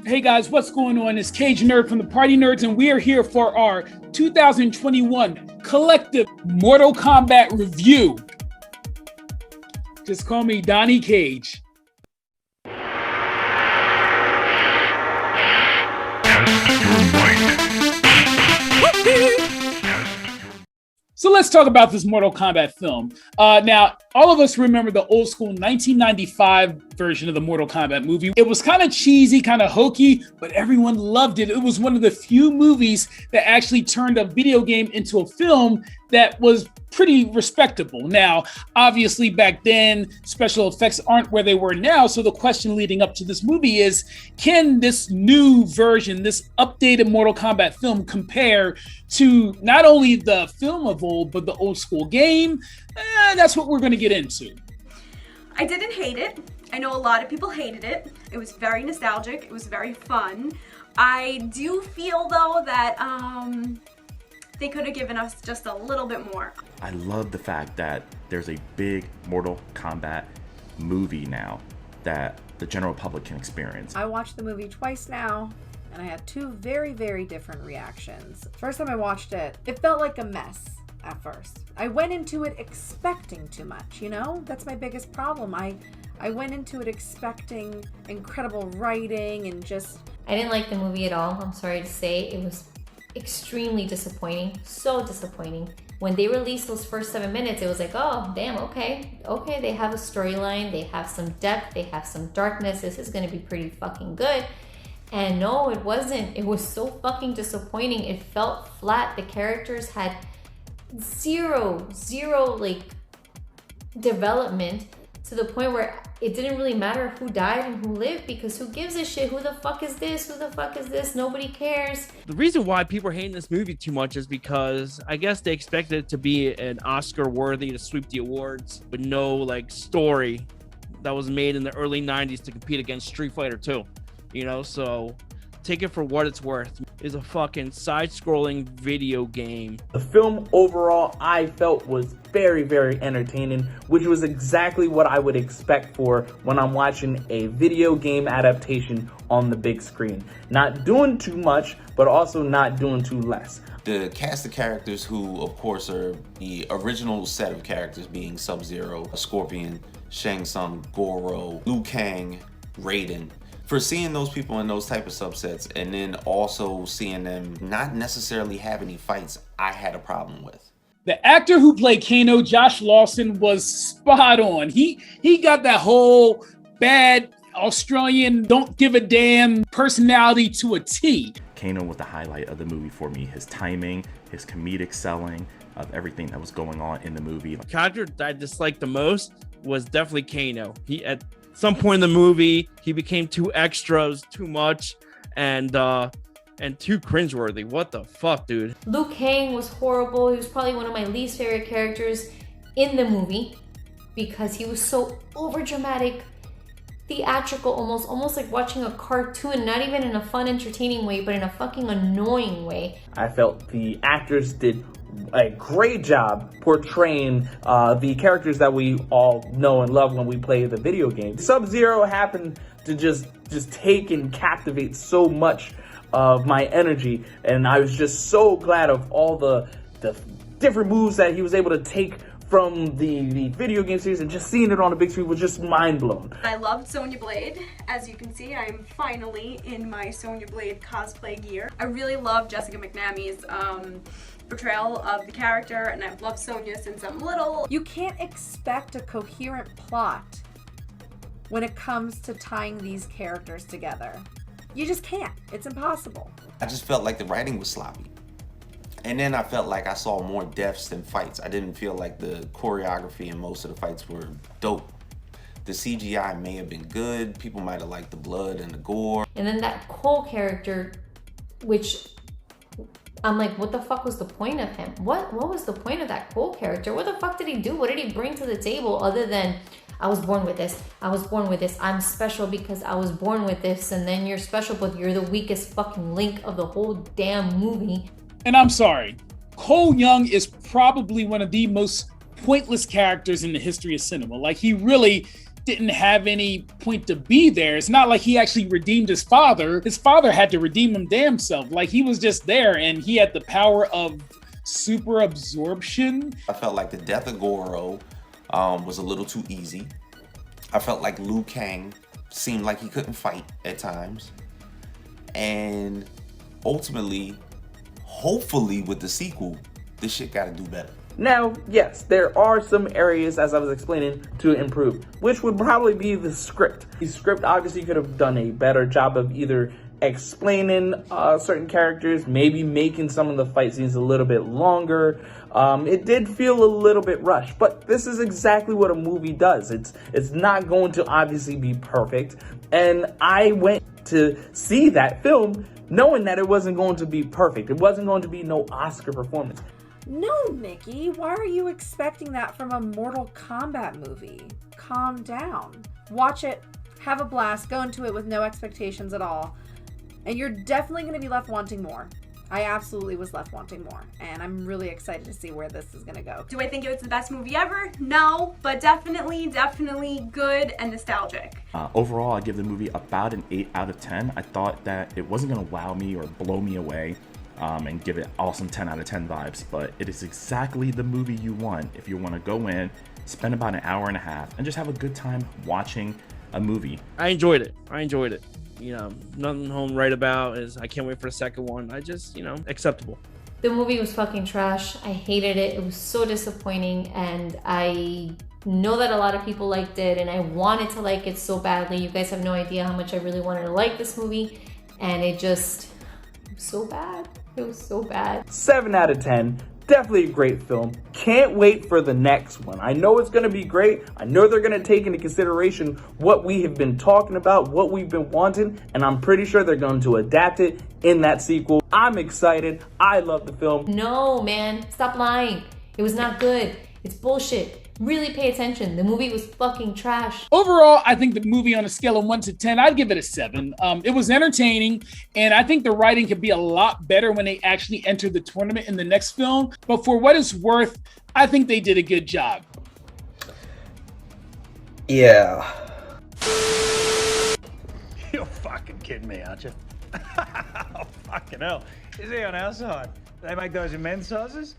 Hey guys, what's going on? It's Cage Nerd from the Partynerdz, and we are here for our 2021 collective Mortal Kombat review. Just call me Donnie Cage. So let's talk about this Mortal Kombat film. Now, all of us remember the old school 1995 version of the Mortal Kombat movie. It was kind of cheesy, kind of hokey, but everyone loved it. It was one of the few movies that actually turned a video game into a film that was pretty respectable. Now, obviously back then, special effects aren't where they were now. So the question leading up to this movie is, can this new version, this updated Mortal Kombat film compare to not only the film of old, but the old school game? That's what we're going to get into. I didn't hate it. I know a lot of people hated it. It was very nostalgic. It was very fun. I do feel though that they could have given us just a little bit more. I love the fact that there's a big Mortal Kombat movie now that the general public can experience. I watched the movie twice now, and I had two very, very different reactions. First time I watched it, it felt like a mess at first. I went into it expecting too much, you know? That's my biggest problem. I went into it expecting incredible writing and just... I didn't like the movie at all, I'm sorry to say. It was extremely disappointing, so disappointing. When they released those first 7 minutes, it was like, oh, damn, okay, they have a storyline, they have some depth, they have some darkness, this is gonna be pretty fucking good. And no, it wasn't. It was so fucking disappointing. It felt flat. The characters had zero like development, to the point where it didn't really matter who died and who lived, because who gives a shit? Who the fuck is this? Who the fuck is this? Nobody cares. The reason why people are hating this movie too much is because I guess they expected it to be an Oscar worthy to sweep the awards with no like story that was made in the early 90s to compete against Street Fighter 2, you know? So take it for what it's worth. It's a fucking side-scrolling video game. The film overall, I felt, was very, very entertaining, which was exactly what I would expect for when I'm watching a video game adaptation on the big screen. Not doing too much, but also not doing too less. The cast of characters, who of course are the original set of characters, being Sub-Zero, Scorpion, Shang Tsung, Goro, Liu Kang, Raiden. For seeing those people in those type of subsets, and then also seeing them not necessarily have any fights, I had a problem with. The actor who played Kano, Josh Lawson, was spot on. He got that whole bad Australian, don't give a damn personality to a T. Kano was the highlight of the movie for me. His timing, his comedic selling of everything that was going on in the movie. The character that I disliked the most was definitely Kano. He, at some point in the movie, he became too extras, too much, and too cringeworthy. What the fuck, dude? Liu Kang was horrible. He was probably one of my least favorite characters in the movie because he was so overdramatic, theatrical, almost like watching a cartoon, not even in a fun, entertaining way, but in a fucking annoying way. I felt the actors did a great job portraying the characters that we all know and love when we play the video game. Sub-Zero happened to just take and captivate so much of my energy, and I was just so glad of all the different moves that he was able to take from the video game series, and just seeing it on the big screen was just mind blown. I loved Sonya Blade. As you can see, I'm finally in my Sonya Blade cosplay gear. I really love Jessica McNamee's portrayal of the character, and I've loved Sonya since I'm little. You can't expect a coherent plot when it comes to tying these characters together. You just can't. It's impossible. I just felt like the writing was sloppy. And then I felt like I saw more deaths than fights. I didn't feel like the choreography in most of the fights were dope. The CGI may have been good. People might have liked the blood and the gore. And then that Cole character, which I'm like, what the fuck was the point of him? What was the point of that Cole character? What the fuck did he do? What did he bring to the table other than, I was born with this, I was born with this, I'm special because I was born with this, and then you're special but you're the weakest fucking link of the whole damn movie. And I'm sorry, Cole Young is probably one of the most pointless characters in the history of cinema. Like, he really didn't have any point to be there. It's not like he actually redeemed his father. His father had to redeem him damn self. Like, he was just there, and he had the power of super absorption. I felt like the death of Goro was a little too easy. I felt like Liu Kang seemed like he couldn't fight at times. And ultimately, hopefully with the sequel, this shit gotta do better. Now, yes, there are some areas, as I was explaining, to improve, which would probably be the script. The script obviously could have done a better job of either explaining certain characters, maybe making some of the fight scenes a little bit longer. It did feel a little bit rushed, but this is exactly what a movie does. It's not going to obviously be perfect, and I went to see that film knowing that it wasn't going to be perfect. It wasn't going to be no Oscar performance. No, Nikki, why are you expecting that from a Mortal Kombat movie? Calm down. Watch it, have a blast, go into it with no expectations at all, and you're definitely going to be left wanting more. I absolutely was left wanting more, and I'm really excited to see where this is going to go. Do I think it was the best movie ever? No, but definitely good and nostalgic. Overall, I give the movie about an 8 out of 10. I thought that it wasn't going to wow me or blow me away and give it awesome 10 out of 10 vibes, but it is exactly the movie you want if you want to go in, spend about an hour and a half, and just have a good time watching a movie. I enjoyed it. You know, nothing home right about is I can't wait for a second one. I just, acceptable. The movie was fucking trash. I hated it. It was so disappointing, and I know that a lot of people liked it, and I wanted to like it so badly. You guys have no idea how much I really wanted to like this movie, and it was so bad. It was so bad. 7 out of 10. Definitely a great film. Can't wait for the next one. I know it's going to be great. I know they're going to take into consideration what we have been talking about, what we've been wanting, and I'm pretty sure they're going to adapt it in that sequel. I'm excited. I love the film. No, man. Stop lying. It was not good. It's bullshit. Really pay attention. The movie was fucking trash. Overall, I think the movie on a scale of 1 to 10, I'd give it a 7. It was entertaining, and I think the writing could be a lot better when they actually enter the tournament in the next film. But for what it's worth, I think they did a good job. Yeah. You're fucking kidding me, aren't you? Oh, fucking hell. Is he on our side? They make those in men's sizes?